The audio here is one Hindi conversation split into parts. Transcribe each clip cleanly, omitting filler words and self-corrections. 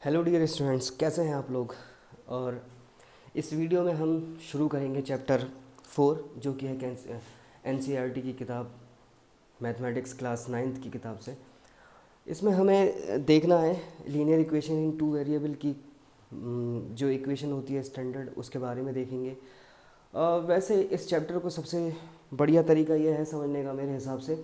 हेलो डियर स्टूडेंट्स, कैसे हैं आप लोग। और इस वीडियो में हम शुरू करेंगे चैप्टर 4 जो कि है एनसीईआरटी की किताब, मैथमेटिक्स क्लास 9th की किताब से। इसमें हमें देखना है linear equation in two variable की जो इक्वेशन होती है स्टैंडर्ड, उसके बारे में देखेंगे। वैसे इस चैप्टर को सबसे बढ़िया तरीका यह है समझने का मेरे हिसाब से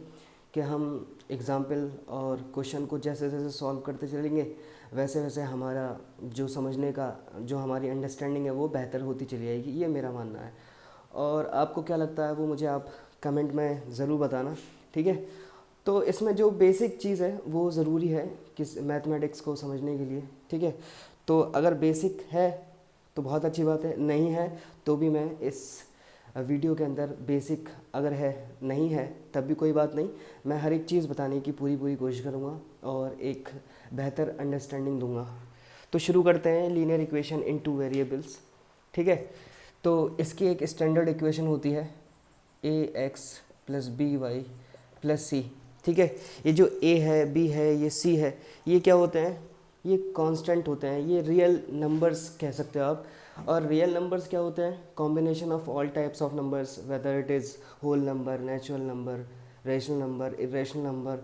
कि हम एग्ज़ाम्पल और क्वेश्चन को जैसे जैसे सॉल्व करते चलेंगे वैसे वैसे हमारा जो समझने का, जो हमारी अंडरस्टैंडिंग है वो बेहतर होती चली जाएगी, ये मेरा मानना है। और आपको क्या लगता है वो मुझे आप कमेंट में ज़रूर बताना, ठीक है। तो इसमें जो बेसिक चीज़ है वो ज़रूरी है किस मैथमेटिक्स को समझने के लिए, ठीक है। तो अगर बेसिक है तो बहुत अच्छी बात है, नहीं है तो भी मैं इस वीडियो के अंदर बेसिक अगर है नहीं है तब भी कोई बात नहीं, मैं हर एक चीज़ बताने की पूरी पूरी कोशिश करूँगा और एक बेहतर अंडरस्टैंडिंग दूंगा। तो शुरू करते हैं linear equation in two variables, ठीक है। तो इसकी एक स्टैंडर्ड इक्वेशन होती है a x plus b y plus c, ठीक है। ये जो ए है, बी है, ये सी है, ये क्या होते हैं? ये कांस्टेंट होते हैं, ये रियल नंबर्स कह सकते हो आप। और रियल नंबर्स क्या होते हैं? Combination of all types of numbers, whether it is whole number, natural number, rational number, irrational number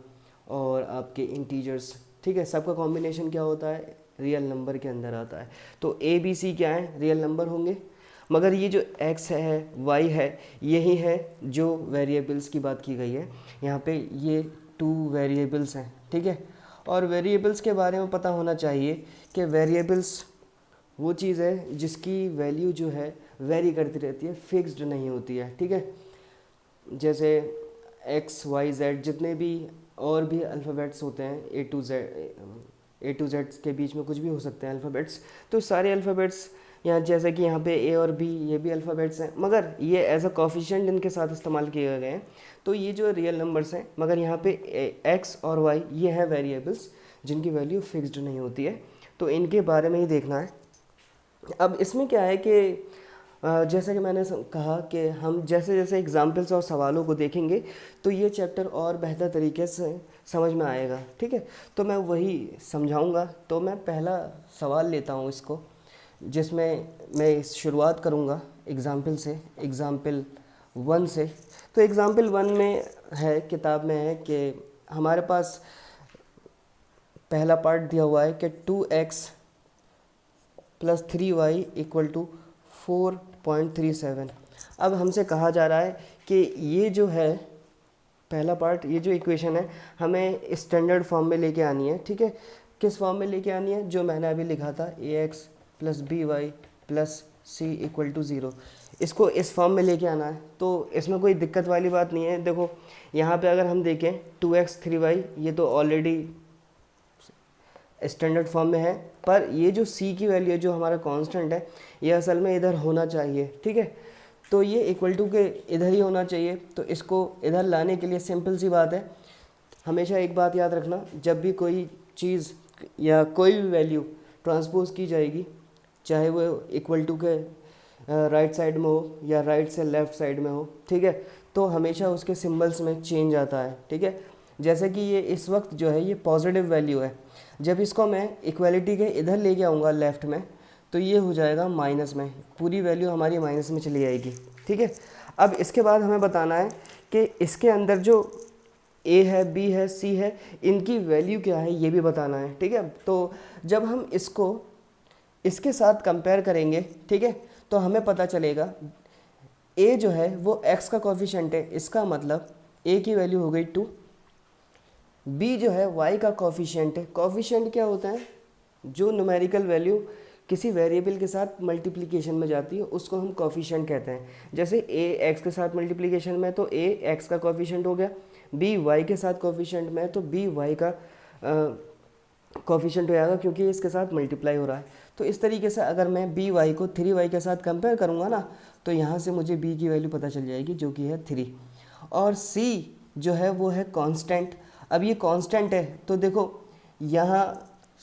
और आपके इंटीजर्स, ठीक है। सबका कॉम्बिनेशन क्या होता है? रियल नंबर के अंदर आता है। तो ए बी सी क्या है? रियल नंबर होंगे। मगर ये जो x है, y है, यही है जो वेरिएबल्स की बात की गई है यहाँ पे। ये 2 वेरिएबल्स हैं, ठीक है। और वेरिएबल्स के बारे में पता होना चाहिए कि वेरिएबल्स वो चीज़ है जिसकी वैल्यू जो है वेरी करती रहती है, फिक्स्ड नहीं होती है, ठीक है। जैसे एक्स वाई जेड जितने भी और भी अल्फ़ाबेट्स होते हैं, ए टू जेड के बीच में कुछ भी हो सकते हैं अल्फ़ाबेट्स। तो सारे अल्फ़ाबेट्स यहाँ, जैसे कि यहाँ पे ए और बी, ये भी अल्फ़ाबेट्स हैं, मगर ये एज अ कोफिशिएंट इनके साथ इस्तेमाल किए गए हैं। तो ये जो रियल नंबर्स हैं, मगर यहाँ पे एक्स और वाई ये हैं वेरिएबल्स जिनकी वैल्यू फिक्स्ड नहीं होती है। तो इनके बारे में ही देखना है। अब इसमें क्या है कि जैसा कि मैंने कहा कि हम जैसे जैसे एग्जाम्पल्स और सवालों को देखेंगे तो ये चैप्टर और बेहतर तरीके से समझ में आएगा, ठीक है। तो मैं वही समझाऊंगा। तो मैं पहला सवाल लेता हूँ इसको, जिसमें मैं शुरुआत करूँगा एग्ज़ाम्पल से, एग्ज़ाम्पल 1 से। तो एग्ज़ाम्पल 1 में है, किताब में है कि हमारे पास पहला पार्ट दिया हुआ है कि 2x plus 3y equal to 4.37। अब हमसे कहा जा रहा है कि ये जो है पहला पार्ट, ये जो इक्वेशन है हमें स्टैंडर्ड फॉर्म में लेके आनी है, ठीक है। किस फॉर्म में लेके आनी है? जो मैंने अभी लिखा था, a x plus b y plus c equal to 0, इसको इस फॉर्म में लेके आना है। तो इसमें कोई दिक्कत वाली बात नहीं है। देखो यहाँ पे अगर हम देखें 2x 3y, ये तो ऑलरेडी स्टैंडर्ड फॉर्म में है, पर ये जो c की वैल्यू है जो हमारा कांस्टेंट है, ये असल में इधर होना चाहिए, ठीक है। तो ये इक्वल टू के इधर ही होना चाहिए। तो इसको इधर लाने के लिए सिंपल सी बात है, हमेशा एक बात याद रखना, जब भी कोई चीज़ या कोई भी वैल्यू ट्रांसपोज की जाएगी, चाहे वो इक्वल टू के राइट साइड में हो या राइट से लेफ़्ट साइड में हो, ठीक है, तो हमेशा उसके सिंबल्स में चेंज आता है, ठीक है। जैसे कि ये इस वक्त जो है ये पॉजिटिव वैल्यू है, जब इसको मैं इक्वलिटी के इधर लेके आऊँगा लेफ़्ट में, तो ये हो जाएगा माइनस में, पूरी वैल्यू हमारी माइनस में चली जाएगी, ठीक है। अब इसके बाद हमें बताना है कि इसके अंदर जो ए है, बी है, सी है, इनकी वैल्यू क्या है ये भी बताना है, ठीक है। तो जब हम इसको इसके साथ कंपेयर करेंगे, ठीक है, तो हमें पता चलेगा ए जो है वो एक्स का कोफिशिएंट है, इसका मतलब ए की वैल्यू हो गई 2। बी जो है वाई का कोफिशिएंट है। कोफिशिएंट क्या होता है? जो न्यूमेरिकल वैल्यू किसी वेरिएबल के साथ मल्टीप्लिकेशन में जाती है उसको हम कोफिशिएंट कहते हैं। जैसे ए एक्स के साथ मल्टीप्लिकेशन में तो ए एक्स का कोफिशिएंट हो गया, बी वाई के साथ कोफिशिएंट में तो बी वाई का कोफिशिएंट हो जाएगा, क्योंकि इसके साथ मल्टीप्लाई हो रहा है। तो इस तरीके से अगर मैं बी वाई को 3y के साथ कंपेयर करूँगा ना, तो यहाँ से मुझे b की वैल्यू पता चल जाएगी जो कि है 3। और c जो है वो है कांस्टेंट। अब ये कांस्टेंट है तो देखो यहाँ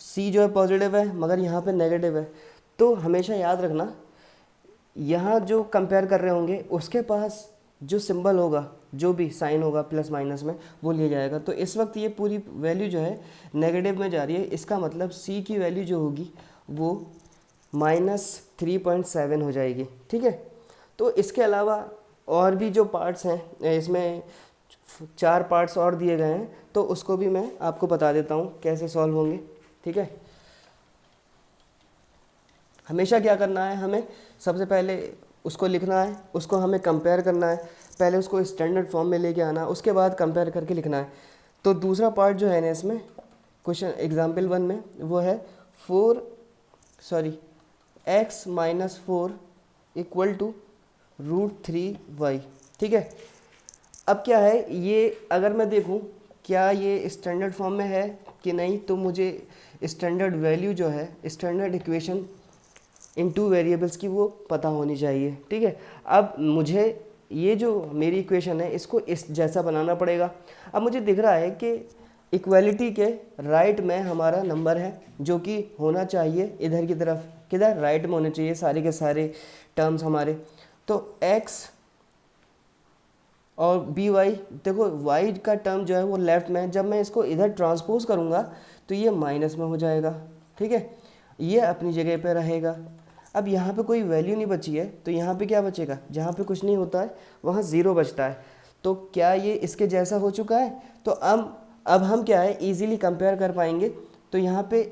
c जो है पॉजिटिव है मगर यहाँ पे नेगेटिव है। तो हमेशा याद रखना, यहाँ जो कंपेयर कर रहे होंगे उसके पास जो सिंबल होगा, जो भी साइन होगा प्लस माइनस में, वो लिया जाएगा। तो इस वक्त ये पूरी वैल्यू जो है नेगेटिव में जा रही है, इसका मतलब सी की वैल्यू जो होगी वो -3.7 हो जाएगी। ठीक है, तो इसके अलावा और भी जो पार्ट्स हैं, इसमें 4 पार्ट्स और दिए गए हैं, तो उसको भी मैं आपको बता देता हूँ कैसे सॉल्व होंगे। ठीक है, हमेशा क्या करना है, हमें सबसे पहले उसको लिखना है, उसको हमें कंपेयर करना है, पहले उसको स्टैंडर्ड फॉर्म में लेके आना, उसके बाद कंपेयर करके लिखना है। तो दूसरा पार्ट जो है ना इसमें क्वेश्चन एग्जाम्पल 1 में, वो है x - 4 = √3y। ठीक है, अब क्या है ये, अगर मैं देखूं क्या ये स्टैंडर्ड फॉर्म में है कि नहीं, तो मुझे स्टैंडर्ड वैल्यू जो है, स्टैंडर्ड इक्वेशन इन 2 वेरिएबल्स की वो पता होनी चाहिए। ठीक है, अब मुझे ये जो मेरी इक्वेशन है इसको इस जैसा बनाना पड़ेगा। अब मुझे दिख रहा है कि इक्वालिटी के राइट में हमारा नंबर है जो कि होना चाहिए इधर की तरफ, किधर, राइट में होने चाहिए सारे के सारे टर्म्स हमारे। तो x और बी वाई, देखो y का टर्म जो है वो लेफ्ट में है, जब मैं इसको इधर ट्रांसपोज करूँगा तो ये माइनस में हो जाएगा। ठीक है, ये अपनी जगह पे रहेगा। अब यहाँ पे कोई वैल्यू नहीं बची है, तो यहाँ पे क्या बचेगा, जहाँ पे कुछ नहीं होता है वहाँ 0 बचता है। तो क्या ये इसके जैसा हो चुका है? तो अब हम क्या है इजीली कंपेयर कर पाएंगे। तो यहाँ पे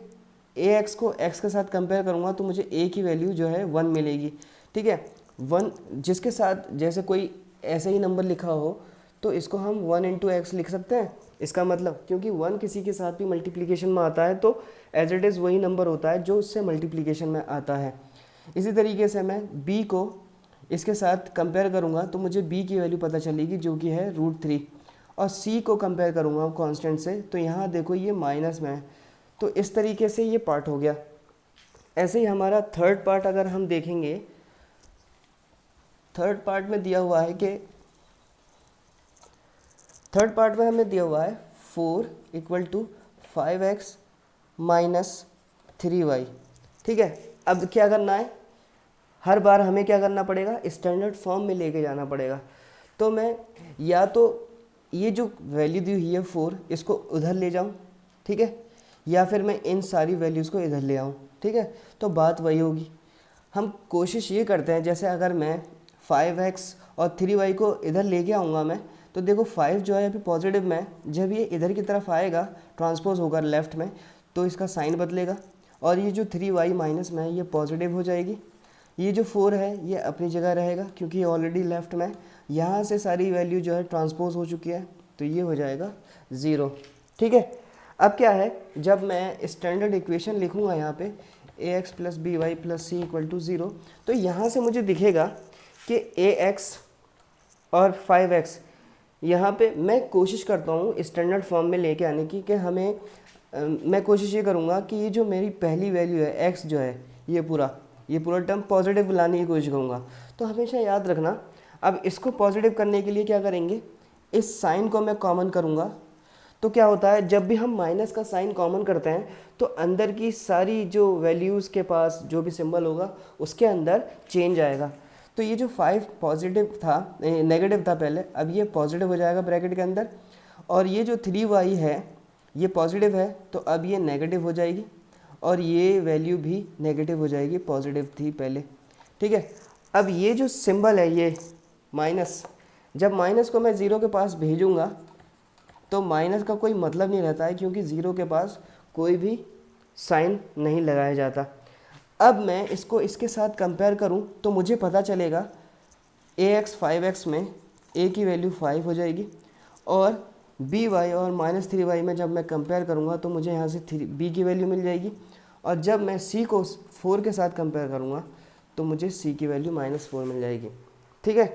ax को x के साथ कंपेयर करूँगा तो मुझे a की वैल्यू जो है 1 मिलेगी। ठीक है, 1 जिसके साथ जैसे कोई ऐसे ही नंबर लिखा हो तो इसको हम 1 × x लिख सकते हैं। इसका मतलब क्योंकि 1 किसी के साथ भी मल्टीप्लिकेशन में आता है तो एज इट इज़ वही नंबर होता है जो उससे मल्टीप्लिकेशन में आता है। इसी तरीके से मैं b को इसके साथ कंपेयर करूँगा तो मुझे b की वैल्यू पता चलेगी जो कि है √3, और c को कंपेयर करूँगा कांस्टेंट से, तो यहाँ देखो ये माइनस में है। तो इस तरीके से ये पार्ट हो गया। ऐसे ही हमारा थर्ड पार्ट अगर हम देखेंगे, थर्ड पार्ट में दिया हुआ है कि थर्ड पार्ट में हमें दिया हुआ है 4 = 5x - 3y। ठीक है, अब क्या करना है, हर बार हमें क्या करना पड़ेगा, स्टैंडर्ड फॉर्म में लेके जाना पड़ेगा। तो मैं या तो ये जो वैल्यू दी हुई है 4 इसको उधर ले जाऊं, ठीक है, या फिर मैं इन सारी वैल्यूज़ को इधर ले आऊं। ठीक है, तो बात वही होगी। हम कोशिश ये करते हैं, जैसे अगर मैं 5x और 3y को इधर लेके आऊँगा मैं, तो देखो 5 जो है अभी पॉजिटिव में, जब ये इधर की तरफ आएगा ट्रांसपोज होकर लेफ़्ट में तो इसका साइन बदलेगा, और ये जो 3y माइनस में है ये पॉजिटिव हो जाएगी। ये जो 4 है ये अपनी जगह रहेगा क्योंकि ये ऑलरेडी लेफ़्ट में, यहाँ से सारी वैल्यू जो है ट्रांसपोज हो चुकी है तो ये हो जाएगा 0। ठीक है, अब क्या है, जब मैं स्टैंडर्ड इक्वेशन लिखूँगा यहाँ पे ax + by + c = 0, तो यहाँ से मुझे दिखेगा कि ax और 5x, यहाँ पे मैं कोशिश करता हूँ स्टैंडर्ड फॉर्म में लेके आने की, कि हमें मैं कोशिश ये करूँगा कि ये जो मेरी पहली वैल्यू है x जो है ये पूरा टर्म पॉजिटिव लाने की कोशिश करूँगा। तो हमेशा याद रखना, अब इसको पॉजिटिव करने के लिए क्या करेंगे, इस साइन को मैं कॉमन करूँगा। तो क्या होता है, जब भी हम माइनस का साइन कॉमन करते हैं तो अंदर की सारी जो वैल्यूज़ के पास जो भी सिंबल होगा उसके अंदर चेंज आएगा। तो ये जो 5 पॉजिटिव था, नेगेटिव था पहले, अब ये पॉजिटिव हो जाएगा ब्रैकेट के अंदर, और ये जो 3y है ये पॉजिटिव है तो अब ये नेगेटिव हो जाएगी, और ये वैल्यू भी नेगेटिव हो जाएगी, पॉजिटिव थी पहले। ठीक है, अब ये जो सिंबल है ये माइनस, जब माइनस को मैं 0 के पास भेजूँगा तो माइनस का कोई मतलब नहीं रहता है क्योंकि 0 के पास कोई भी साइन नहीं लगाया जाता। अब मैं इसको इसके साथ कंपेयर करूं तो मुझे पता चलेगा ax 5x में a की वैल्यू 5 हो जाएगी, और by और -3y में जब मैं कंपेयर करूंगा तो मुझे यहाँ से b की वैल्यू मिल जाएगी, और जब मैं c को 4 के साथ कंपेयर करूंगा तो मुझे c की वैल्यू -4 मिल जाएगी। ठीक है,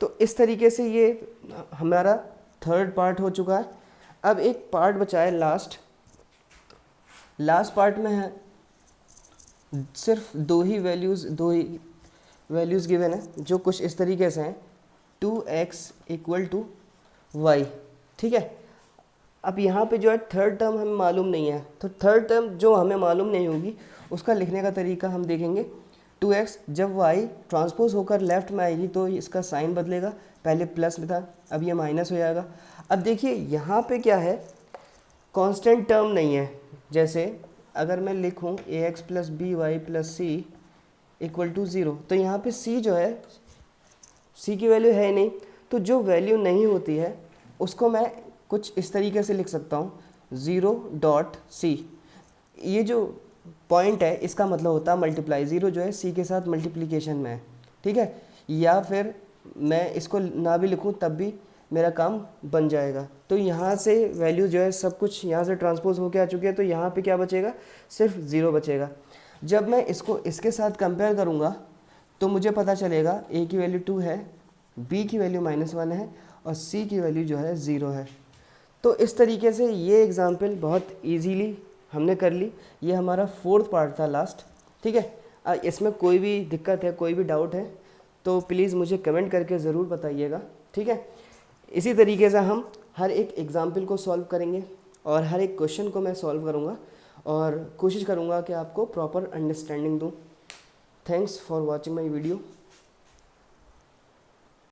तो इस तरीके से ये हमारा थर्ड पार्ट हो चुका है। अब एक पार्ट बचा है लास्ट पार्ट में है सिर्फ दो ही वैल्यूज़ गिवन है जो कुछ इस तरीके से हैं, 2x = y। ठीक है, अब यहाँ पे जो है थर्ड टर्म हमें मालूम नहीं है, तो थर्ड टर्म जो हमें मालूम नहीं होगी उसका लिखने का तरीका हम देखेंगे। 2x जब y ट्रांसपोज होकर लेफ़्ट में आएगी तो इसका साइन बदलेगा, पहले प्लस में था, अब ये माइनस हो जाएगा। अब देखिए यहाँ पे क्या है, कांस्टेंट टर्म नहीं है। जैसे अगर मैं लिखूँ a x plus b y plus c equal to 0, तो यहाँ पे सी जो है, सी की वैल्यू है ही नहीं, तो जो वैल्यू नहीं होती है उसको मैं कुछ इस तरीके से लिख सकता हूँ, 0.c। ये जो पॉइंट है इसका मतलब होता है मल्टीप्लाई, 0 जो है सी के साथ मल्टीप्लिकेशन में है, ठीक है। या फिर मैं इसको ना भी लिखूँ तब भी मेरा काम बन जाएगा। तो यहाँ से वैल्यू जो है सब कुछ यहाँ से ट्रांसपोज होके आ चुकी है, तो यहाँ पे क्या बचेगा, सिर्फ 0 बचेगा। जब मैं इसको इसके साथ कंपेयर करूँगा तो मुझे पता चलेगा ए की वैल्यू 2 है, बी की वैल्यू -1 है और सी की वैल्यू जो है 0 है। तो इस तरीके से ये एग्जाम्पल बहुत ईजीली हमने कर ली। ये हमारा 4th पार्ट था लास्ट, ठीक है। इसमें कोई भी दिक्कत है, कोई भी डाउट है तो प्लीज़ मुझे कमेंट करके ज़रूर बताइएगा, ठीक है। इसी तरीके से हम हर एक एग्ज़ाम्पल को सॉल्व करेंगे और हर एक क्वेश्चन को मैं सॉल्व करूँगा और कोशिश करूँगा कि आपको प्रॉपर अंडरस्टैंडिंग दूँ। Thanks for watching my video.